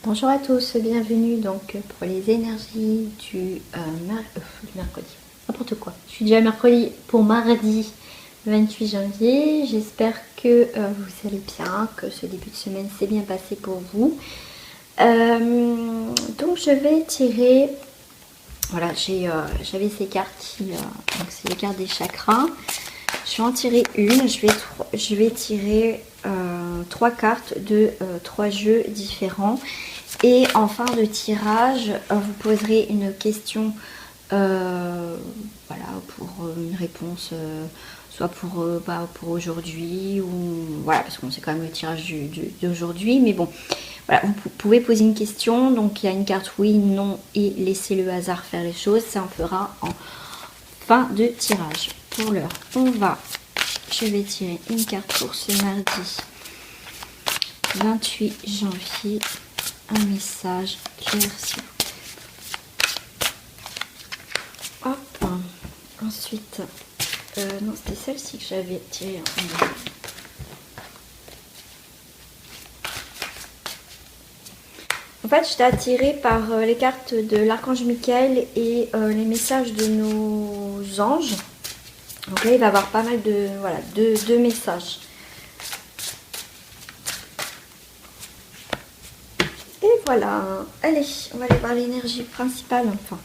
Bonjour à tous, bienvenue donc pour les énergies du mercredi. N'importe quoi. Je suis déjà mercredi pour mardi 28 janvier. J'espère que vous allez bien, que ce début de semaine s'est bien passé pour vous. Donc je vais tirer. Voilà, j'avais ces cartes donc c'est les cartes des chakras. Je vais en tirer une. Je vais tirer 3 cartes de 3 jeux différents. Et en fin de tirage, vous poserez une question, voilà, pour une réponse, soit pour aujourd'hui, ou voilà, parce qu'on sait quand même le tirage d'aujourd'hui, mais bon, voilà, vous pouvez poser une question, donc il y a une carte oui, non, et laissez le hasard faire les choses, ça on fera en fin de tirage. Pour l'heure, je vais tirer une carte pour ce mardi 28 janvier. Un message clair s'il vous plaît. Hop. Ensuite, non, c'était celle-ci que j'avais tirée. En fait, j'étais attirée par les cartes de l'archange Michael et les messages de nos anges. Donc là, il va y avoir pas mal de, voilà, de messages. Voilà, allez, on va aller voir l'énergie principale, enfin.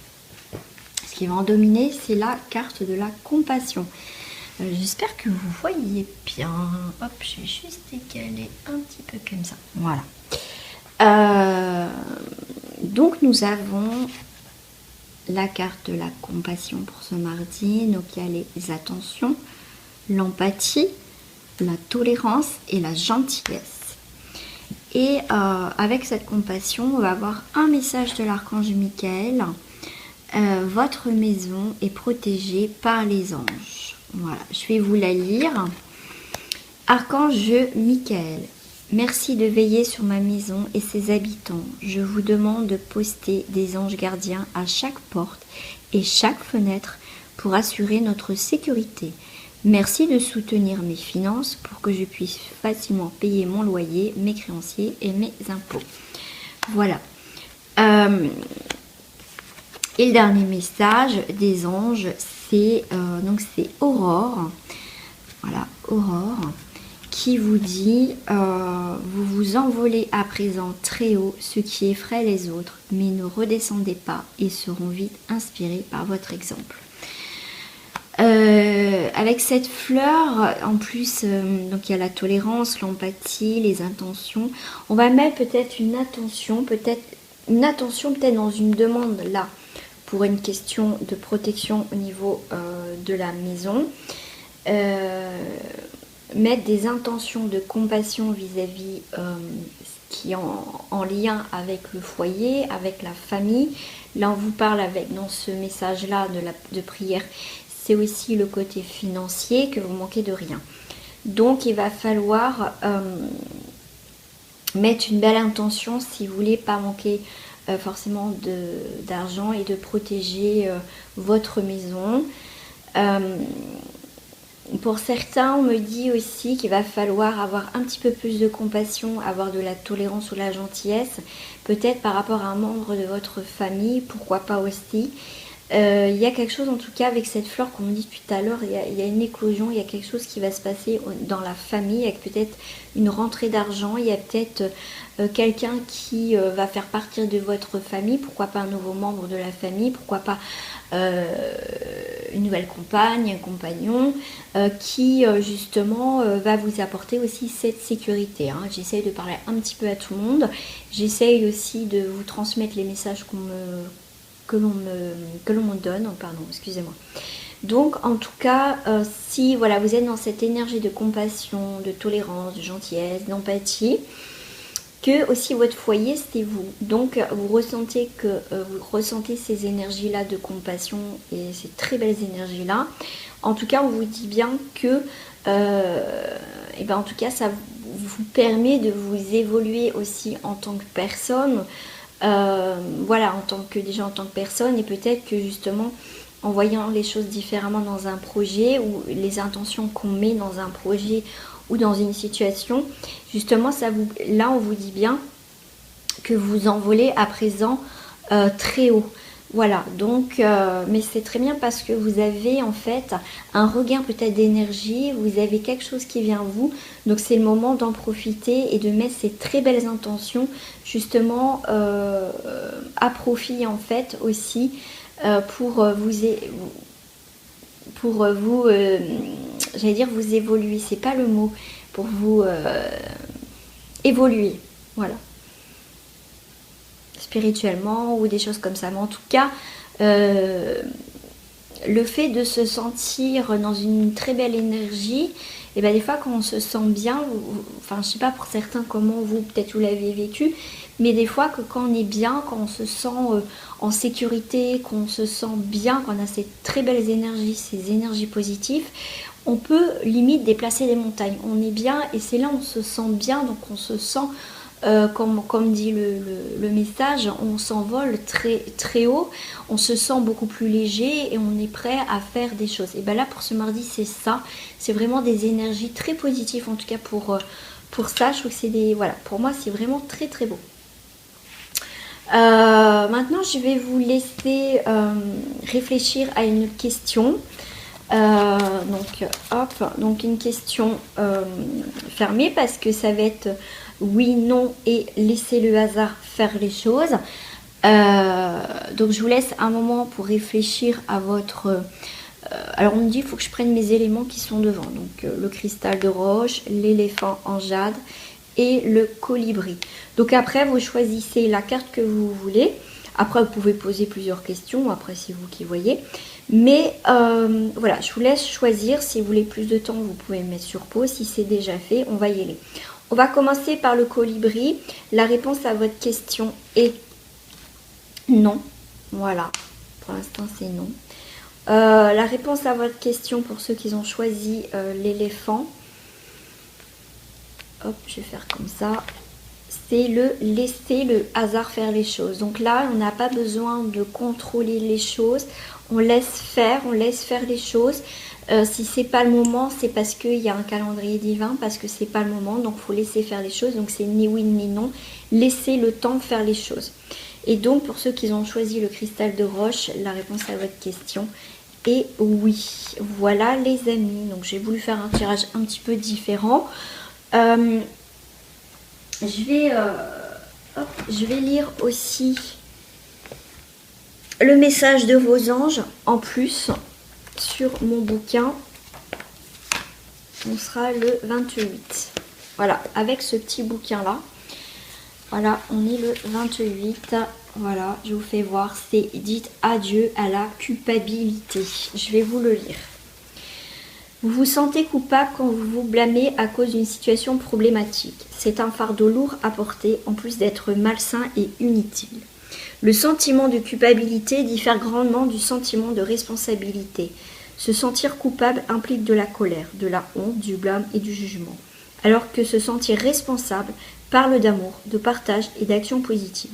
Ce qui va en dominer, c'est la carte de la compassion. J'espère que vous voyez bien. Hop, je vais juste décaler un petit peu comme ça. Voilà. Donc, nous avons la carte de la compassion pour ce mardi. Donc, il y a les attentions, l'empathie, la tolérance et la gentillesse. Et avec cette compassion, on va avoir un message de l'archange Michael. Votre maison est protégée par les anges. Voilà, je vais vous la lire. Archange Michael, merci de veiller sur ma maison et ses habitants. Je vous demande de poster des anges gardiens à chaque porte et chaque fenêtre pour assurer notre sécurité. Merci de soutenir mes finances pour que je puisse facilement payer mon loyer, mes créanciers et mes impôts. Voilà. Et le dernier message des anges, c'est Aurore. Voilà, Aurore, qui vous dit vous vous envolez à présent très haut, ce qui effraie les autres, mais ne redescendez pas et seront vite inspirés par votre exemple. Avec cette fleur, en plus, donc il y a la tolérance, l'empathie, les intentions. On va mettre peut-être une attention, peut-être dans une demande là pour une question de protection au niveau de la maison. Mettre des intentions de compassion vis-à-vis qui est en lien avec le foyer, avec la famille. Là, on vous parle dans ce message-là de prière. C'est aussi le côté financier, que vous manquez de rien. Donc, il va falloir mettre une belle intention si vous voulez pas manquer forcément d'argent et de protéger votre maison. Pour certains, on me dit aussi qu'il va falloir avoir un petit peu plus de compassion, avoir de la tolérance ou la gentillesse, peut-être par rapport à un membre de votre famille, pourquoi pas aussi. Il y a quelque chose en tout cas avec cette fleur, comme on dit tout à l'heure, il y a une éclosion, il y a quelque chose qui va se passer dans la famille, avec peut-être une rentrée d'argent, il y a peut-être quelqu'un qui va faire partir de votre famille, pourquoi pas un nouveau membre de la famille, pourquoi pas une nouvelle compagne, un compagnon qui justement va vous apporter aussi cette sécurité. Hein. J'essaye de parler un petit peu à tout le monde, j'essaye aussi de vous transmettre les messages que l'on me donne, pardon, excusez-moi. Donc en tout cas, si voilà, vous êtes dans cette énergie de compassion, de tolérance, de gentillesse, d'empathie, que aussi votre foyer c'est vous. Donc vous ressentez ces énergies-là de compassion et ces très belles énergies-là. En tout cas, on vous dit bien que en tout cas, ça vous permet de vous évoluer aussi en tant que personne. Voilà, en tant que personne, et peut-être que justement en voyant les choses différemment dans un projet ou les intentions qu'on met dans un projet ou dans une situation, justement là on vous dit bien que vous envolez à présent très haut. Voilà, donc, mais c'est très bien parce que vous avez en fait un regain peut-être d'énergie, vous avez quelque chose qui vient à vous, donc c'est le moment d'en profiter et de mettre ces très belles intentions justement à profit en fait aussi pour vous, j'allais dire vous évoluer, c'est pas le mot, pour vous évoluer, voilà. Spirituellement ou des choses comme ça. Mais en tout cas, le fait de se sentir dans une très belle énergie, et bien des fois quand on se sent bien, enfin je sais pas pour certains comment vous, peut-être vous l'avez vécu, mais des fois que quand on est bien, quand on se sent en sécurité, qu'on se sent bien, qu'on a ces très belles énergies, ces énergies positives, on peut limite déplacer des montagnes. On est bien et c'est là où on se sent bien, donc on se sent... comme dit le message, on s'envole très haut, on se sent beaucoup plus léger et on est prêt à faire des choses. Et bien là, pour ce mardi, c'est ça. C'est vraiment des énergies très positives, en tout cas pour ça. Je trouve que c'est des... Voilà, pour moi, c'est vraiment très très beau. Maintenant, je vais vous laisser réfléchir à une question. Donc, hop, donc une question fermée parce que ça va être... oui, non et laissez le hasard faire les choses. Donc je vous laisse un moment pour réfléchir à votre... alors on me dit il faut que je prenne mes éléments qui sont devant. Donc le cristal de roche, l'éléphant en jade et le colibri. Donc après vous choisissez la carte que vous voulez. Après vous pouvez poser plusieurs questions, après c'est vous qui voyez. Mais voilà, je vous laisse choisir. Si vous voulez plus de temps, vous pouvez me mettre sur pause. Si c'est déjà fait, on va y aller. On va commencer par le colibri. La réponse à votre question est non. Voilà, pour l'instant c'est non. La réponse à votre question pour ceux qui ont choisi l'éléphant, hop, je vais faire comme ça, c'est le laisser le hasard faire les choses. Donc là, on n'a pas besoin de contrôler les choses. On laisse faire les choses. Si c'est pas le moment, c'est parce qu'il y a un calendrier divin, parce que c'est pas le moment, donc faut laisser faire les choses. Donc c'est ni oui ni non, laissez le temps de faire les choses. Et donc pour ceux qui ont choisi le cristal de roche, la réponse à votre question est oui. Voilà les amis, donc j'ai voulu faire un tirage un petit peu différent. Je vais lire aussi le message de vos anges en plus. Sur mon bouquin, on sera le 28. Voilà, avec ce petit bouquin là. Voilà, on est le 28. Voilà, je vous fais voir. C'est dites adieu à la culpabilité. Je vais vous le lire. Vous vous sentez coupable quand vous vous blâmez à cause d'une situation problématique. C'est un fardeau lourd à porter, en plus d'être malsain et inutile. Le sentiment de culpabilité diffère grandement du sentiment de responsabilité. Se sentir coupable implique de la colère, de la honte, du blâme et du jugement, alors que se sentir responsable parle d'amour, de partage et d'action positive.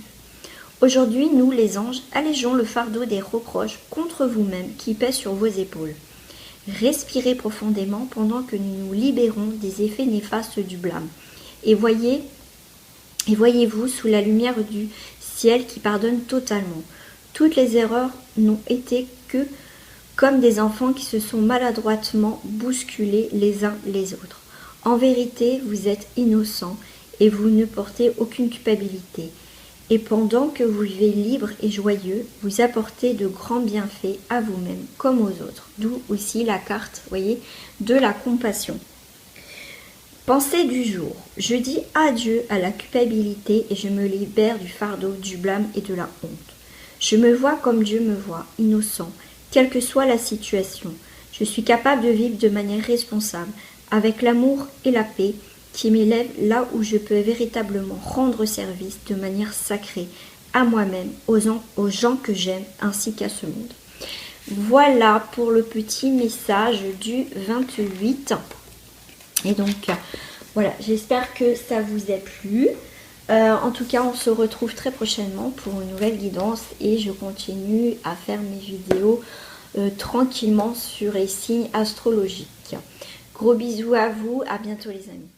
Aujourd'hui, nous, les anges, allégeons le fardeau des reproches contre vous-même qui pèsent sur vos épaules. Respirez profondément pendant que nous nous libérons des effets néfastes du blâme. Et voyez-vous sous la lumière du ciel qui pardonne totalement. Toutes les erreurs n'ont été que comme des enfants qui se sont maladroitement bousculés les uns les autres. En vérité, vous êtes innocents et vous ne portez aucune culpabilité. Et pendant que vous vivez libre et joyeux, vous apportez de grands bienfaits à vous-même comme aux autres. D'où aussi la carte, voyez, de la compassion. Pensée du jour. Je dis adieu à la culpabilité et je me libère du fardeau, du blâme et de la honte. Je me vois comme Dieu me voit, innocent, quelle que soit la situation. Je suis capable de vivre de manière responsable, avec l'amour et la paix qui m'élèvent là où je peux véritablement rendre service de manière sacrée à moi-même, aux gens que j'aime, ainsi qu'à ce monde. Voilà pour le petit message du 28. Et donc, voilà, j'espère que ça vous a plu. En tout cas, on se retrouve très prochainement pour une nouvelle guidance et je continue à faire mes vidéos tranquillement sur les signes astrologiques. Gros bisous à vous, à bientôt les amis.